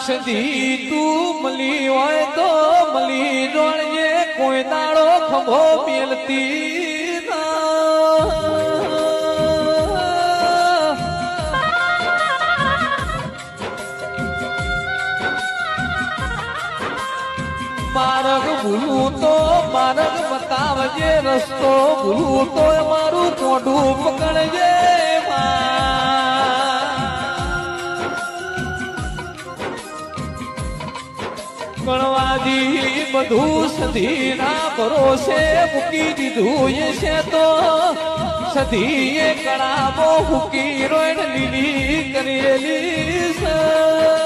સદી તું મળી હોય તો મળી જોડજે કોઈ દાડો ખભો મેલતી માર્ગ ભૂલું તો માર્ગ બતાવજે રસ્તો ભૂલું તો મારું મોઢું પકડજે ગણવાદી બધું સધી ના ભરોસે મૂકી દીધું એ છે તો સધી એ કળામો મૂકી રોડ લીલી કરેલી છે